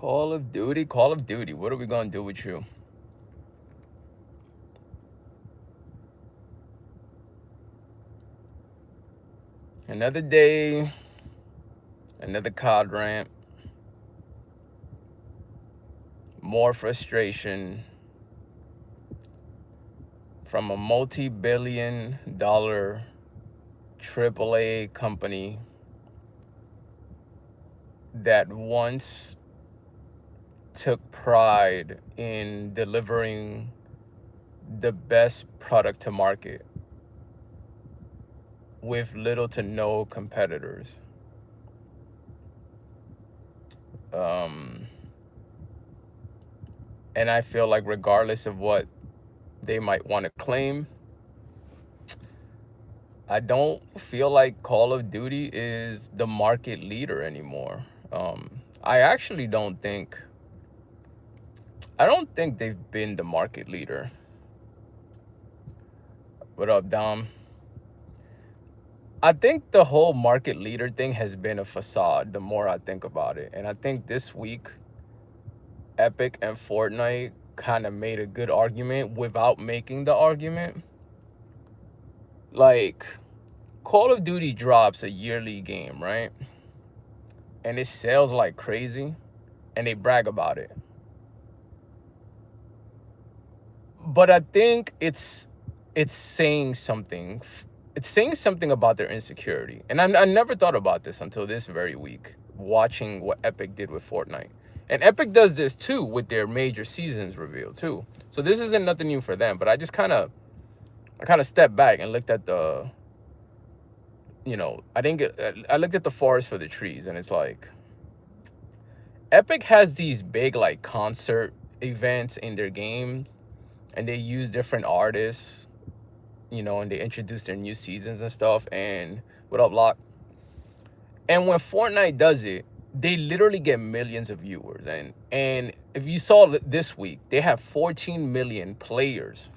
Call of Duty, Call of Duty. What are we gonna do with you? Another day, another COD rant, more frustration from a multi-billion-dollar AAA company that once took pride in delivering the best product to market with little to no competitors. And I feel like regardless of what they might want to claim, I don't feel like Call of Duty is the market leader anymore. I actually I don't think they've been the market leader. What up, Dom? I think the whole market leader thing has been a facade the more I think about it. And I think this week, Epic and Fortnite kind of made a good argument without making the argument. Like, Call of Duty drops a yearly game, right? And it sells like crazy, and they brag about it. But I think it's saying something. It's saying something about their insecurity. And I never thought about this until this very week, watching what Epic did with Fortnite. And Epic does this too with their major seasons reveal too. So this isn't nothing new for them. But I just kind of stepped back and looked at the, I looked at the forest for the trees, and it's like, Epic has these big like concert events in their game, and they use different artists, and they introduce their new seasons and stuff. And what up, Lock? And when Fortnite does it, they literally get millions of viewers. And if you saw this week, they have 14 million players,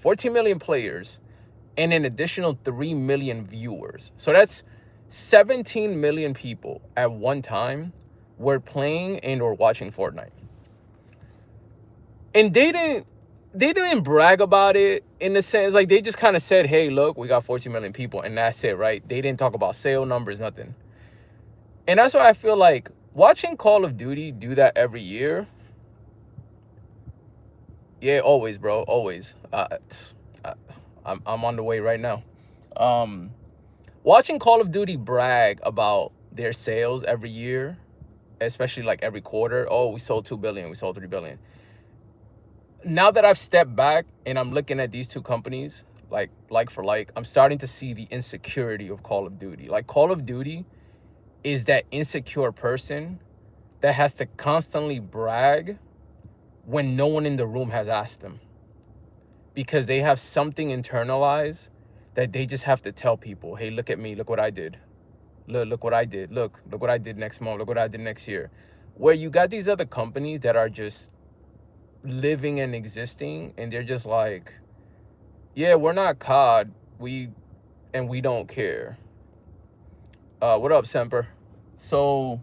and an additional 3 million viewers. So that's 17 million people at one time were playing and or watching Fortnite. And they didn't brag about it in the sense, like, they just kind of said, hey, look, we got 14 million people, and that's it, right? They didn't talk about sale numbers, nothing. And that's why I feel like watching Call of Duty do that every year. Yeah, always, bro, always. I'm on the way right now. Watching Call of Duty brag about their sales every year, especially like every quarter. Oh, we sold 2 billion, we sold 3 billion. Now that I've stepped back and I'm looking at these two companies, like for like, I'm starting to see the insecurity of Call of Duty. Like, Call of Duty is that insecure person that has to constantly brag when no one in the room has asked them, because they have something internalized that they just have to tell people, hey, look at me, look what I did. Look what I did. Look what I did next month. Look what I did next year. Where you got these other companies that are just living and existing, and they're just like, yeah, we're not COD, we don't care. What up, Semper? So,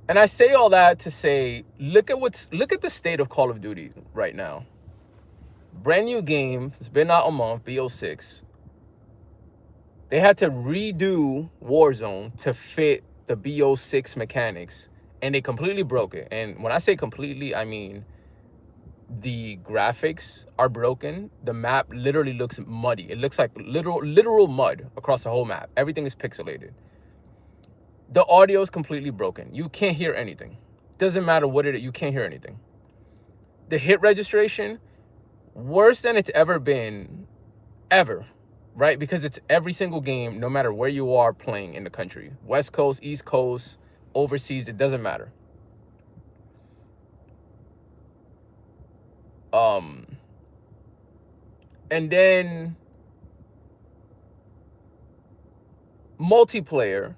and I say all that to say, look at the state of Call of Duty right now. Brand new game, it's been out a month, BO6. They had to redo Warzone to fit the BO6 mechanics, and they completely broke it. And when I say completely, I mean the graphics are broken. The map literally looks muddy. It looks like literal mud across the whole map. Everything is pixelated. The audio is completely broken. You can't hear anything. Doesn't matter what it is, you can't hear anything. The hit registration, worse than it's ever been, ever, right? Because it's every single game, no matter where you are playing in the country. West Coast, East Coast, overseas, it doesn't matter. And then multiplayer.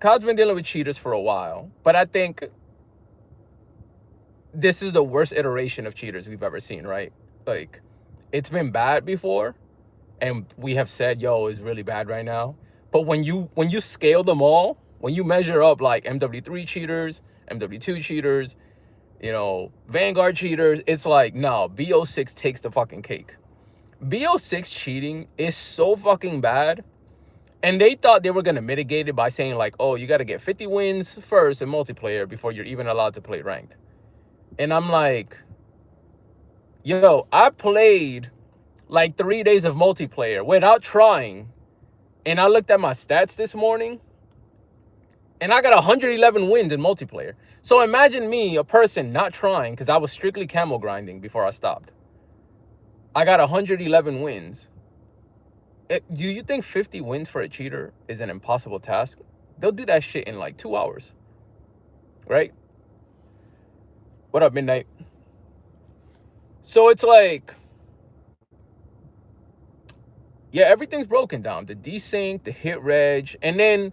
COD's been dealing with cheaters for a while, but I think this is the worst iteration of cheaters we've ever seen, right? Like, it's been bad before, and we have said, yo, it's really bad right now. But when you scale them all, When you measure up like MW3 cheaters, MW2 cheaters, you know, Vanguard cheaters, it's like, no, BO6 takes the fucking cake. BO6 cheating is so fucking bad. And they thought they were going to mitigate it by saying like, oh, you got to get 50 wins first in multiplayer before you're even allowed to play ranked. And I'm like, yo, I played like 3 days of multiplayer without trying. And I looked at my stats this morning and I got 111 wins in multiplayer. So imagine me, a person not trying, because I was strictly camo grinding before I stopped. I got 111 wins. Do you think 50 wins for a cheater is an impossible task? They'll do that shit in like 2 hours, right? What up, Midnight? So it's like, yeah, everything's broken down. The desync, the hit reg, and then,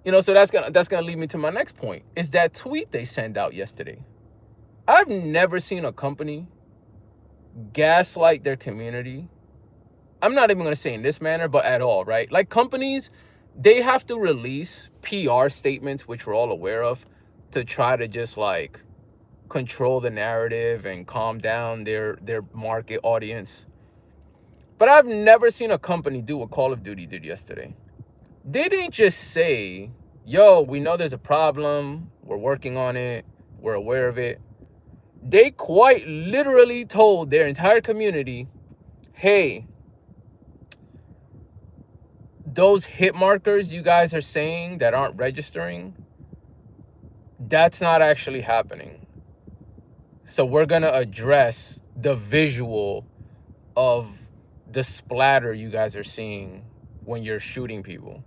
you know, so that's gonna lead me to my next point. Is that tweet they sent out yesterday. I've never seen a company gaslight their community. I'm not even gonna say in this manner, but at all, right? Like companies, they have to release PR statements, which we're all aware of, to try to just like control the narrative and calm down their market audience. But I've never seen a company do what Call of Duty did yesterday. They didn't just say, yo, we know there's a problem, we're working on it, we're aware of it. They quite literally told their entire community, hey, those hit markers you guys are saying that aren't registering, that's not actually happening. So we're going to address the visual of the splatter you guys are seeing when you're shooting people.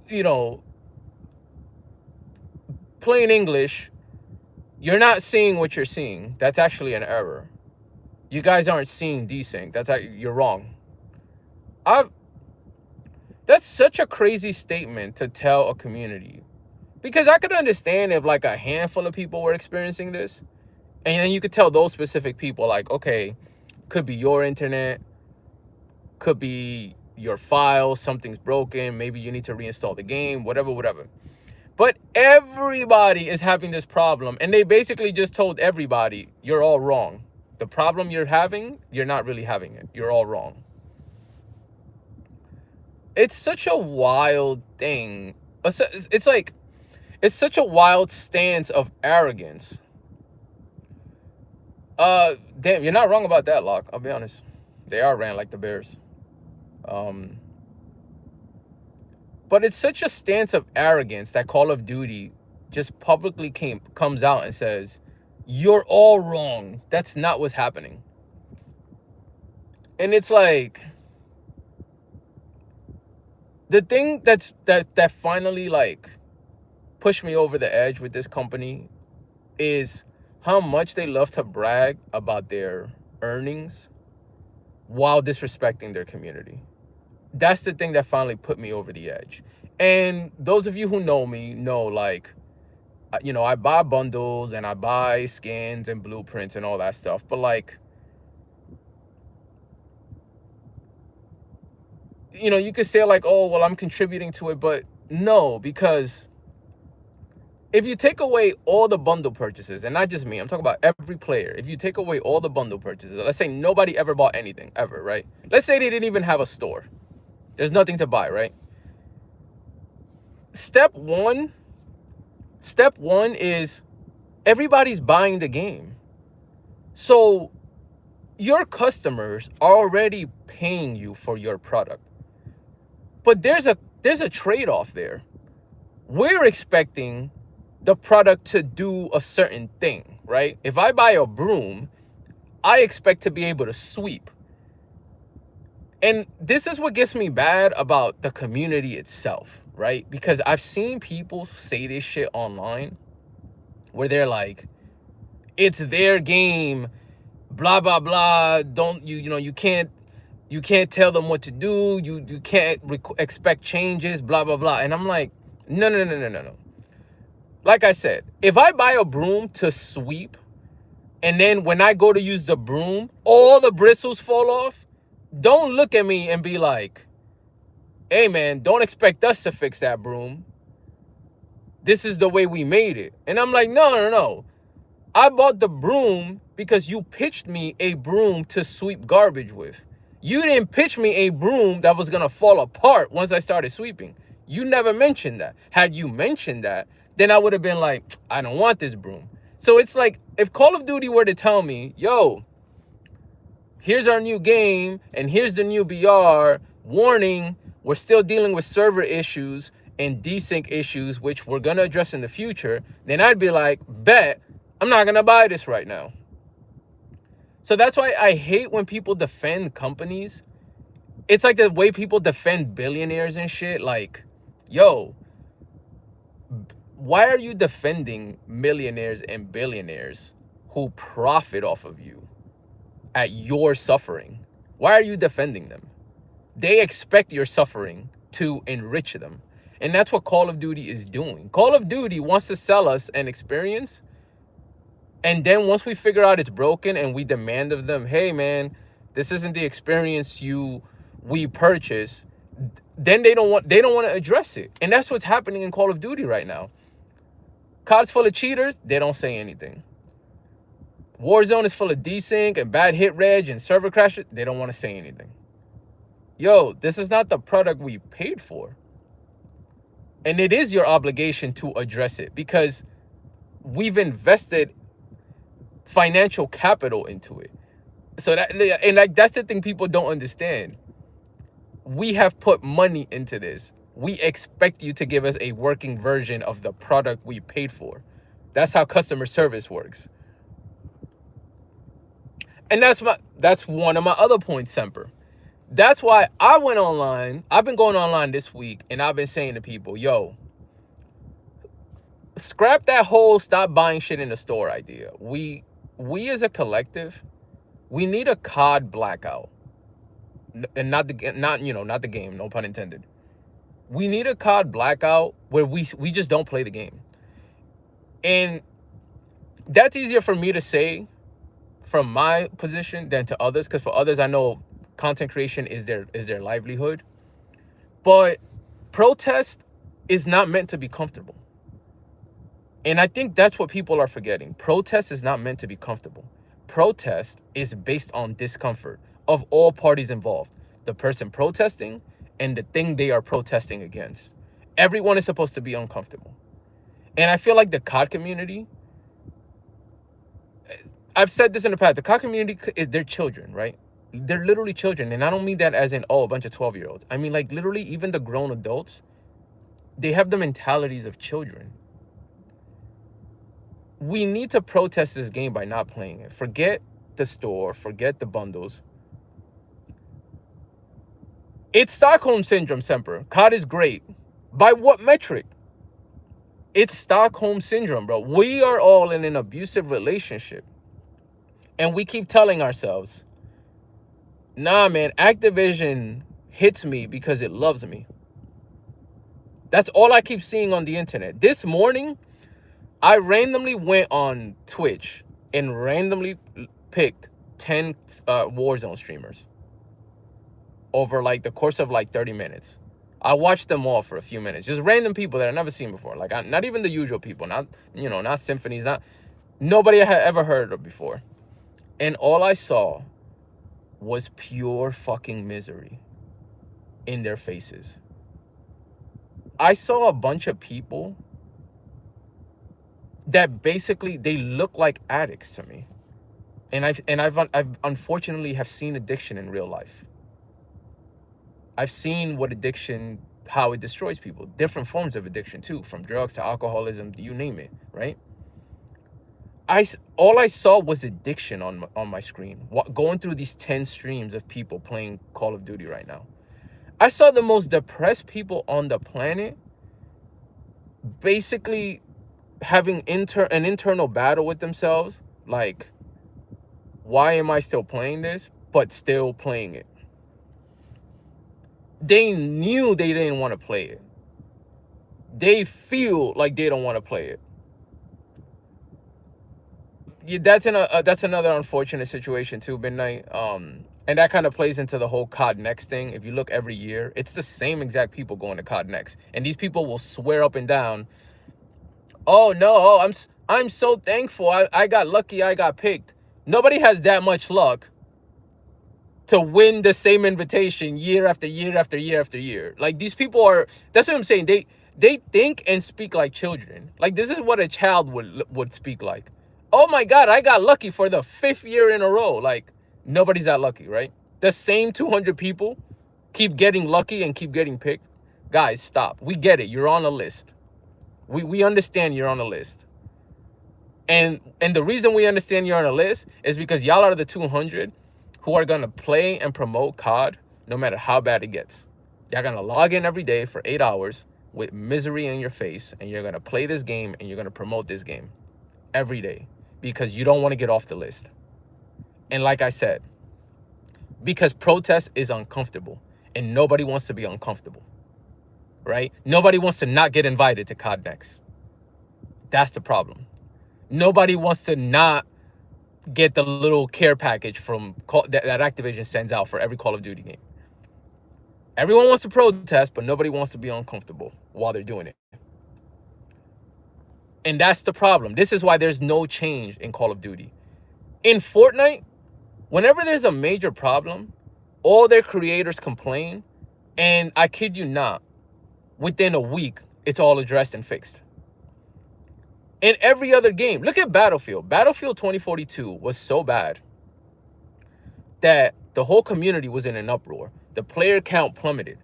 You know, plain English, you're not seeing what you're seeing. That's actually an error. You guys aren't seeing desync. You're wrong. That's such a crazy statement to tell a community. Because I could understand if like a handful of people were experiencing this. And then you could tell those specific people like, okay, could be your internet, could be your file, something's broken, maybe you need to reinstall the game, whatever. But everybody is having this problem, and they basically just told everybody, you're all wrong. The problem you're having, you're not really having it. You're all wrong. It's such a wild thing. It's like, it's such a wild stance of arrogance. Damn, you're not wrong about that, Locke. I'll be honest. They are ran like the Bears. But it's such a stance of arrogance that Call of Duty just publicly comes out and says, you're all wrong. That's not what's happening. And it's like, the thing that finally like pushed me over the edge with this company is how much they love to brag about their earnings while disrespecting their community. That's the thing that finally put me over the edge. And those of you who know me know, like, you know, I buy bundles and I buy skins and blueprints and all that stuff. But like, you know, you could say like, oh, well, I'm contributing to it. But no, because if you take away all the bundle purchases, and not just me, I'm talking about every player. If you take away all the bundle purchases, let's say nobody ever bought anything ever, right? Let's say they didn't even have a store. There's nothing to buy, right? Step one is everybody's buying the game. So your customers are already paying you for your product. But there's a trade-off there. We're expecting the product to do a certain thing, right? If I buy a broom, I expect to be able to sweep. And this is what gets me bad about the community itself, right? Because I've seen people say this shit online where they're like, it's their game, blah, blah, blah. You can't tell them what to do. You can't expect changes, blah, blah, blah. And I'm like, no. Like I said, if I buy a broom to sweep, and then when I go to use the broom, all the bristles fall off, don't look at me and be like, hey man, don't expect us to fix that broom. This is the way we made it. And I'm like, no, no, no. I bought the broom because you pitched me a broom to sweep garbage with. You didn't pitch me a broom that was going to fall apart once I started sweeping. You never mentioned that. Had you mentioned that, then I would have been like, I don't want this broom. So it's like, if Call of Duty were to tell me, yo, here's our new game and here's the new BR, warning, we're still dealing with server issues and desync issues, which we're going to address in the future, then I'd be like, bet, I'm not going to buy this right now. So that's why I hate when people defend companies. It's like the way people defend billionaires and shit. Like, yo, why are you defending millionaires and billionaires who profit off of you at your suffering? Why are you defending them? They expect your suffering to enrich them. And that's what Call of Duty is doing. Call of Duty wants to sell us an experience. And then once we figure out it's broken and we demand of them, hey man, this isn't the experience we purchase, then they don't want to address it. And that's what's happening in Call of Duty right now. COD's full of cheaters, they don't say anything. Warzone is full of desync and bad hit reg and server crashes, they don't want to say anything. Yo, this is not the product we paid for. And it is your obligation to address it because we've invested financial capital into it. So that, and like, that's the thing people don't understand. We have put money into this. We expect you to give us a working version of the product we paid for. That's how customer service works. And that's one of my other points, Semper. That's why I went online. I've been going online this week and I've been saying to people, yo, scrap that whole stop buying shit in the store idea. We as a collective, we need a COD blackout. And not the game, no pun intended. We need a COD blackout where we just don't play the game. And that's easier for me to say from my position than to others, because for others I know content creation is their livelihood. But protest is not meant to be comfortable. And I think that's what people are forgetting. Protest is not meant to be comfortable. Protest is based on discomfort of all parties involved. The person protesting and the thing they are protesting against. Everyone is supposed to be uncomfortable. And I feel like the COD community, I've said this in the past, the COD community is their children, right? They're literally children. And I don't mean that as in, oh, a bunch of 12-year-olds. I mean, like, literally, even the grown adults, they have the mentalities of children. We need to protest this game by not playing it. Forget the store. Forget the bundles. It's Stockholm Syndrome, Semper. COD is great. By what metric? It's Stockholm Syndrome, bro. We are all in an abusive relationship. And we keep telling ourselves, nah, man, Activision hits me because it loves me. That's all I keep seeing on the internet. This morning, I randomly went on Twitch and randomly picked 10 Warzone streamers over like the course of like 30 minutes. I watched them all for a few minutes. Just random people that I've never seen before. Like, not even the usual people. Not symphonies. Nobody I had ever heard of before. And all I saw was pure fucking misery in their faces. I saw a bunch of people that basically, they look like addicts to me. And I've unfortunately have seen addiction in real life. I've seen what addiction, how it destroys people. Different forms of addiction too, from drugs to alcoholism, you name it, right? All I saw was addiction on my screen, going through these 10 streams of people playing Call of Duty right now. I saw the most depressed people on the planet basically having an internal battle with themselves, like, why am I still playing this, but still playing it. They knew they didn't want to play it. They feel like they don't want to play it. Yeah, that's another unfortunate situation too, Midnight. And that kind of plays into the whole COD Next thing. If you look every year, it's the same exact people going to COD Next. And these people will swear up and down Oh no, oh, I'm so thankful. I got lucky. I got picked. Nobody has that much luck to win the same invitation year after year after year after year. Like, these people are, that's what I'm saying. They think and speak like children. Like, this is what a child would speak like. Oh my God, I got lucky for the 5th year in a row. Like, nobody's that lucky, right? The same 200 people keep getting lucky and keep getting picked. Guys, stop. We get it. You're on a list. We understand you're on a list. And the reason we understand you're on a list is because y'all are the 200 who are going to play and promote COD no matter how bad it gets. Y'all going to log in every day for 8 hours with misery in your face, and you're going to play this game and you're going to promote this game every day because you don't want to get off the list. And like I said, because protest is uncomfortable and nobody wants to be uncomfortable, right? Nobody wants to not get invited to COD next. That's the problem. Nobody wants to not get the little care package from that Activision sends out for every Call of Duty game. Everyone wants to protest, but nobody wants to be uncomfortable while they're doing it. And that's the problem. This is why there's no change in Call of Duty. In Fortnite, whenever there's a major problem, all their creators complain, and I kid you not, within a week, it's all addressed and fixed. In every other game, look at Battlefield. Battlefield 2042 was so bad that the whole community was in an uproar. The player count plummeted.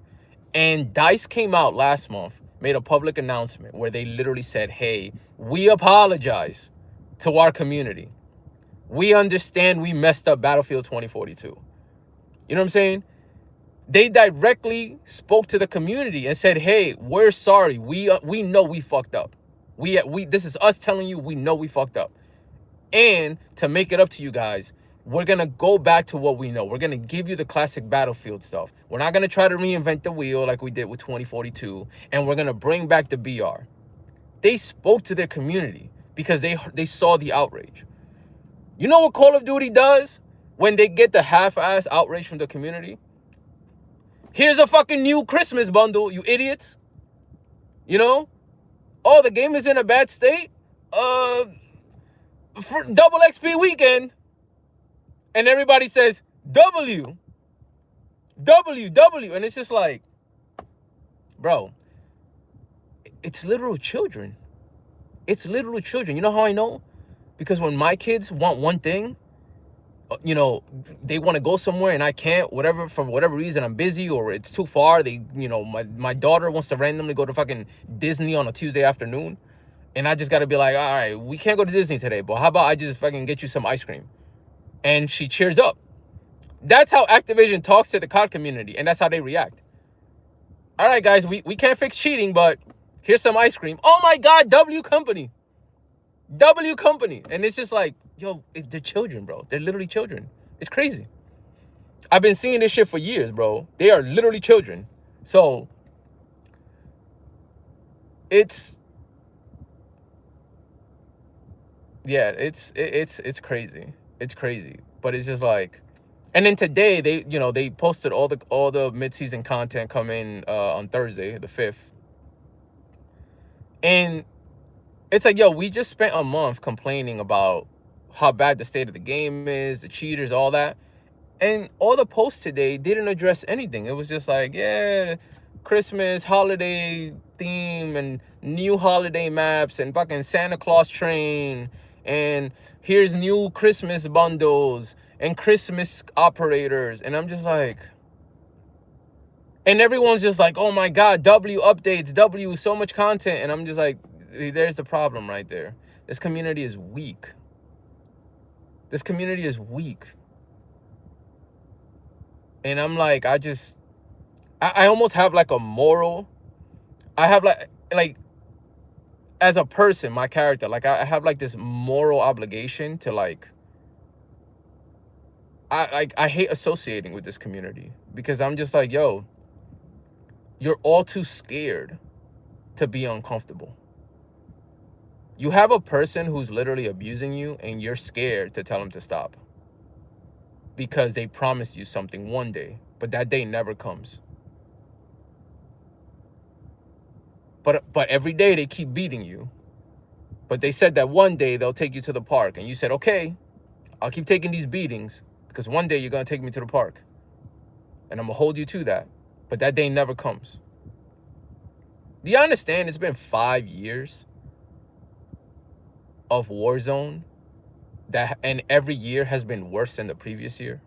And DICE came out last month, made a public announcement where they literally said, hey, we apologize to our community. We understand we messed up Battlefield 2042. You know what I'm saying? They directly spoke to the community and said, hey, we're sorry. We know we fucked up. This is us telling you we know we fucked up. And to make it up to you guys, we're going to go back to what we know. We're going to give you the classic Battlefield stuff. We're not going to try to reinvent the wheel like we did with 2042. And we're going to bring back the BR. They spoke to their community because they saw the outrage. You know what Call of Duty does when they get the half-ass outrage from the community? Here's a fucking new Christmas bundle, you idiots. You know? Oh, the game is in a bad state? For double XP weekend. And everybody says, W. And it's just like, bro, it's literal children. It's literal children. You know how I know? Because when my kids want one thing, you know, they want to go somewhere and I can't, whatever, for whatever reason, I'm busy or it's too far. My daughter wants to randomly go to fucking Disney on a Tuesday afternoon. And I just got to be like, all right, we can't go to Disney today, but how about I just fucking get you some ice cream? And she cheers up. That's how Activision talks to the COD community. And that's how they react. All right, guys, we can't fix cheating, but here's some ice cream. Oh my God, W company. And it's just like, yo, they're children, bro. They're literally children. It's crazy. I've been seeing this shit for years, bro. They are literally children. So it's crazy. It's crazy. But it's just like, and then today they posted all the mid-season content coming on Thursday, the 5th. And it's like, yo, we just spent a month complaining about how bad the state of the game is, the cheaters, all that. And all the posts today didn't address anything. It was just like, yeah, Christmas, holiday theme, and new holiday maps, and fucking Santa Claus train, and here's new Christmas bundles, and Christmas operators. And I'm just like, and everyone's just like, oh my God, W updates, W, so much content. And I'm just like, there's the problem right there. This community is weak. This community is weak. And I'm like, I almost have like a moral. I have like as a person, my character, like I have like this moral obligation to like, I hate associating with this community because I'm just like, yo, you're all too scared to be uncomfortable. You have a person who's literally abusing you and you're scared to tell them to stop because they promised you something one day, but that day never comes. But every day they keep beating you. But they said that one day they'll take you to the park. And you said, okay, I'll keep taking these beatings because one day you're going to take me to the park. And I'm going to hold you to that. But that day never comes. Do you understand? It's been 5 years of Warzone and every year has been worse than the previous year.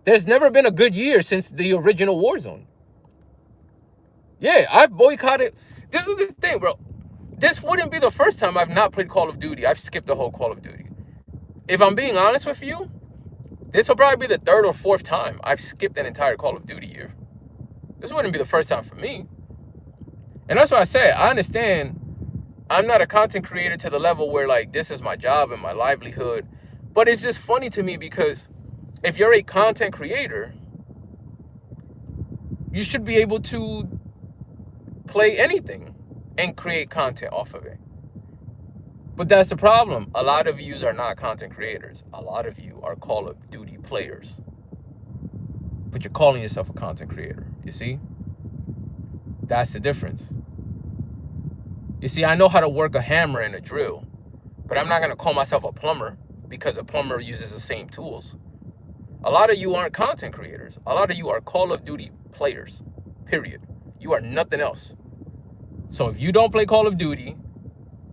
There's never been a good year since the original Warzone. Yeah, I've boycotted. This is the thing, bro. This wouldn't be the first time I've not played Call of Duty. I've skipped the whole Call of Duty. If I'm being honest with you, this will probably be the third or fourth time I've skipped an entire Call of Duty year. This wouldn't be the first time for me. And that's why I said, I understand I'm not a content creator to the level where like this is my job and my livelihood. But it's just funny to me because if you're a content creator, you should be able to play anything and create content off of it. But that's the problem. A lot of you are not content creators. A lot of you are Call of Duty players. But you're calling yourself a content creator. You see? That's the difference. You see, I know how to work a hammer and a drill, but I'm not going to call myself a plumber because a plumber uses the same tools. A lot of you aren't content creators. A lot of you are Call of Duty players, period. You are nothing else. So if you don't play Call of Duty,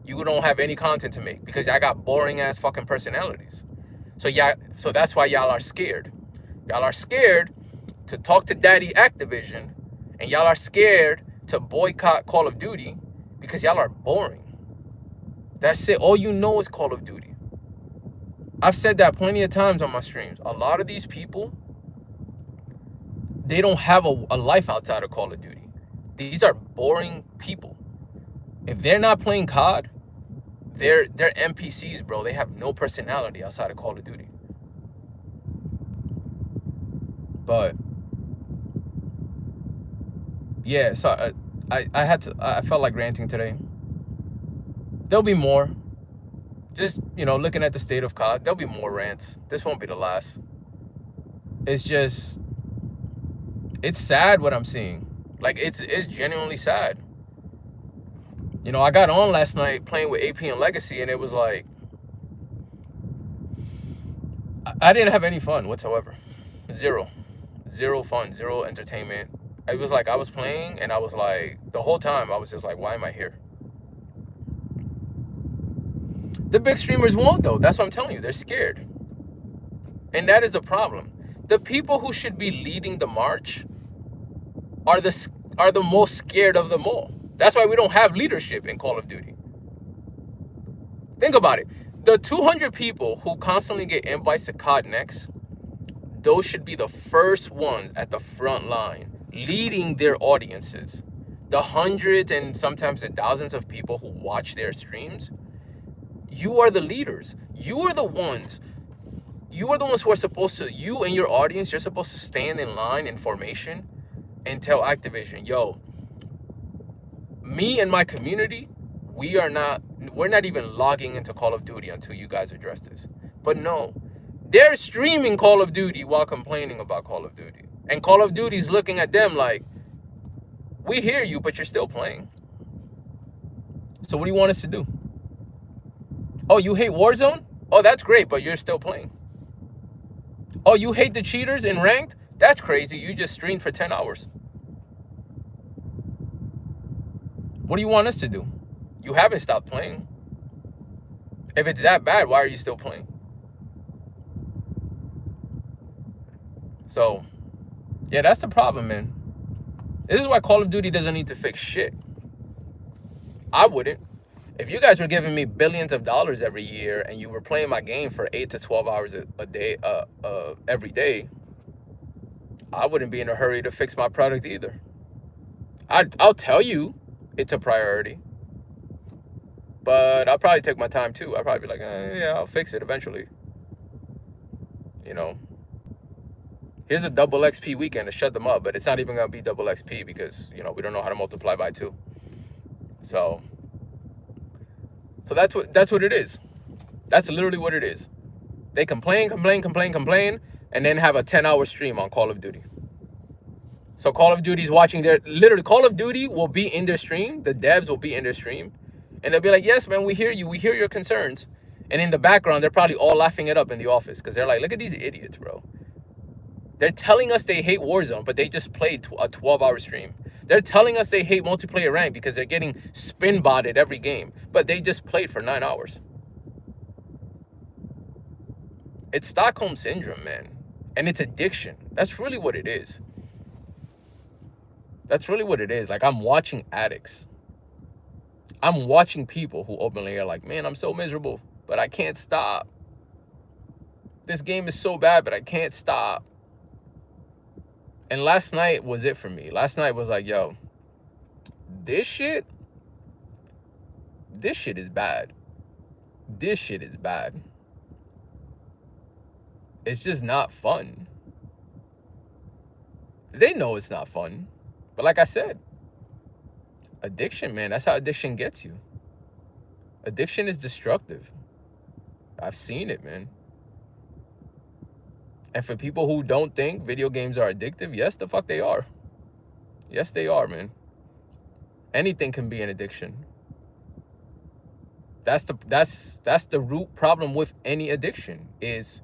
you don't have any content to make because y'all got boring ass fucking personalities. So that's why y'all are scared. Y'all are scared to talk to Daddy Activision, and y'all are scared to boycott Call of Duty because y'all are boring. That's it. All you know is Call of Duty. I've said that plenty of times on my streams. A lot of these people, they don't have a life outside of Call of Duty. These are boring people. If they're not playing COD, they're NPCs, bro. They have no personality outside of Call of Duty. But yeah, so I felt like ranting today. There'll be more. Just, looking at the state of COD, there'll be more rants. This won't be the last. It's just, it's sad what I'm seeing. Like, it's genuinely sad. I got on last night playing with AP and Legacy, and it was like, I didn't have any fun whatsoever. Zero fun, zero entertainment. It was like I was playing, and I was like, the whole time, I was just like, why am I here? The big streamers won't, though. That's what I'm telling you. They're scared. And that is the problem. The people who should be leading the march are the most scared of them all. That's why we don't have leadership in Call of Duty. Think about it. The 200 people who constantly get invites to COD Next, those should be the first ones at the front line, leading their audiences. The hundreds and sometimes the thousands of people who watch their streams, you are the leaders. You are the ones who are supposed to, you and your audience, you're supposed to stand in line in formation and tell Activision, yo, me and my community, we're not even logging into Call of Duty until you guys address this. But no, they're streaming Call of Duty while complaining about Call of Duty. And Call of Duty's looking at them like, we hear you, but you're still playing. So what do you want us to do? Oh, you hate Warzone? Oh, that's great, but you're still playing. Oh, you hate the cheaters in ranked? That's crazy. You just streamed for 10 hours. What do you want us to do? You haven't stopped playing. If it's that bad, why are you still playing? So, yeah, that's the problem, man. This is why Call of Duty doesn't need to fix shit. I wouldn't. If you guys were giving me billions of dollars every year and you were playing my game for 8 to 12 hours a day, every day, I wouldn't be in a hurry to fix my product either. I'll tell you it's a priority, but I'll probably take my time too. I'll probably be like, yeah, I'll fix it eventually. Here's a double XP weekend to shut them up, but it's not even gonna be double XP because we don't know how to multiply by 2. So that's what it is. That's literally what it is. They complain, and then have a 10-hour stream on Call of Duty. So Call of Duty's watching Call of Duty will be in their stream. The devs will be in their stream, And they'll be like, yes, man, we hear you. We hear your concerns. And in the background, they're probably all laughing it up in the office because they're like, look at these idiots, bro. They're telling us they hate Warzone, but they just played a 12-hour stream. They're telling us they hate multiplayer rank because they're getting spin botted every game, but they just played for 9 hours. It's Stockholm Syndrome, man. And it's addiction. That's really what it is. That's really what it is. Like, I'm watching addicts. I'm watching people who openly are like, man, I'm so miserable, but I can't stop. This game is so bad, but I can't stop. And last night was it for me. Last night was like, yo, this shit is bad. This shit is bad. It's just not fun. They know it's not fun. But like I said, addiction, man, that's how addiction gets you. Addiction is destructive. I've seen it, man. And for people who don't think video games are addictive, yes, the fuck they are. Yes, they are, man. Anything can be an addiction. That's the root problem with any addiction, is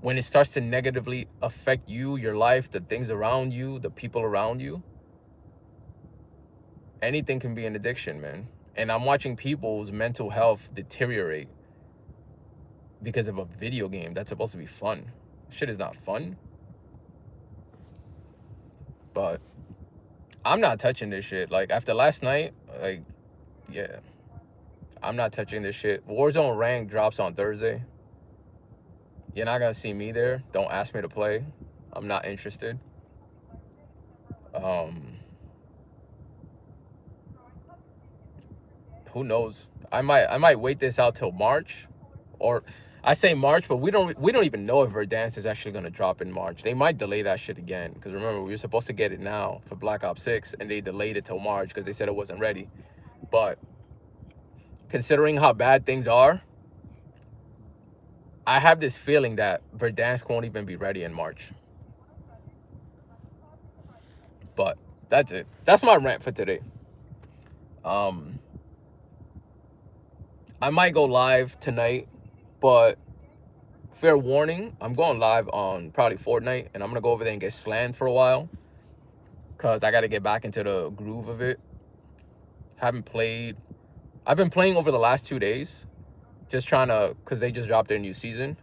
when it starts to negatively affect you, your life, the things around you, the people around you. Anything can be an addiction, man. And I'm watching people's mental health deteriorate because of a video game that's supposed to be fun. Shit is not fun. But I'm not touching this shit. Like, after last night, like, yeah, I'm not touching this shit. Warzone rank drops on Thursday. You're not gonna see me there. Don't ask me to play. I'm not interested. Who knows? I might wait this out till March, or I say March, but we don't even know if Verdansk is actually gonna drop in March. They might delay that shit again, because remember, we were supposed to get it now for Black Ops 6, and they delayed it till March because they said it wasn't ready. But considering how bad things are, I have this feeling that Verdansk won't even be ready in March. But that's it. That's my rant for today. I might go live tonight, but fair warning, I'm going live on probably Fortnite, and I'm gonna go over there and get slammed for a while, cause I gotta get back into the groove of it. Haven't played. I've been playing over the last 2 days, just trying to, cause they just dropped their new season.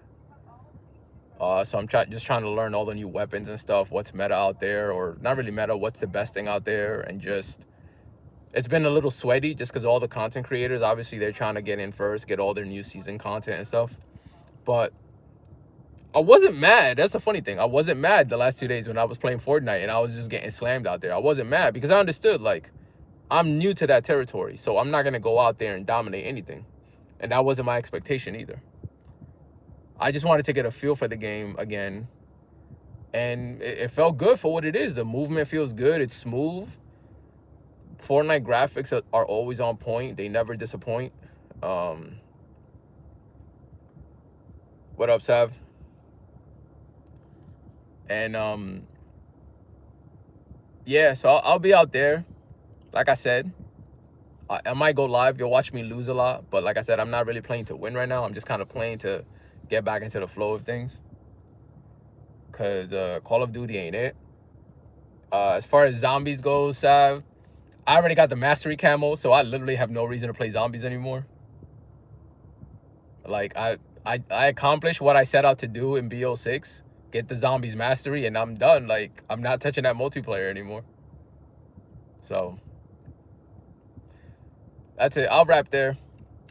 So I'm just trying to learn all the new weapons and stuff, what's meta out there, or not really meta, what's the best thing out there, and just, it's been a little sweaty just because all the content creators, obviously, they're trying to get in first, get all their new season content and stuff. But I wasn't mad. That's the funny thing. I wasn't mad the last 2 days when I was playing Fortnite and I was just getting slammed out there. I wasn't mad because I understood, like, I'm new to that territory, so I'm not going to go out there and dominate anything. And that wasn't my expectation either. I just wanted to get a feel for the game again. And it felt good for what it is. The movement feels good. It's smooth. Fortnite graphics are always on point. They never disappoint. What up, Sav? And yeah, so I'll be out there. Like I said, I might go live. You'll watch me lose a lot, but like I said, I'm not really playing to win right now. I'm just kind of playing to get back into the flow of things, because Call of Duty ain't it. As far as zombies goes, Sav, I already got the mastery camo, so I literally have no reason to play zombies anymore. Like, I accomplished what I set out to do in BO6, get the zombies mastery, and I'm done. Like, I'm not touching that multiplayer anymore. So that's it. I'll wrap there.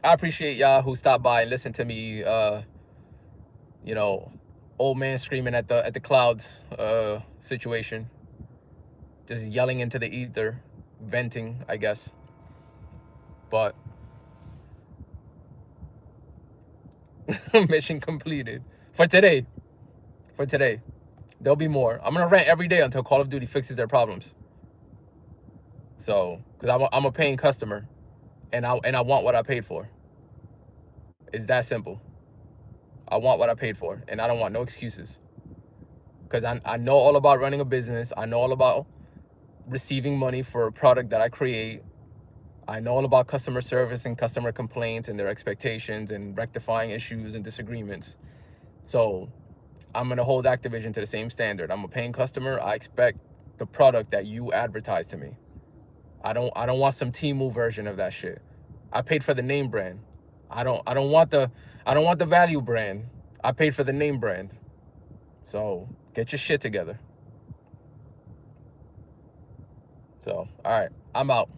I appreciate y'all who stopped by and listened to me, you know, old man screaming at the clouds situation. Just yelling into the ether, venting, I guess. But mission completed for today. For today. There'll be more. I'm gonna rant every day until Call of Duty fixes their problems. So, because I'm a paying customer, and I want what I paid for. It's that simple. I want what I paid for, and I don't want no excuses. Because I know all about running a business. I know all about receiving money for a product that I create. I know all about customer service and customer complaints and their expectations and rectifying issues and disagreements. So I'm gonna hold Activision to the same standard. I'm a paying customer. I expect the product that you advertise to me. I don't want some Temu version of that shit. I paid for the name brand. I don't want the value brand. I paid for the name brand. So get your shit together. So all right, I'm out.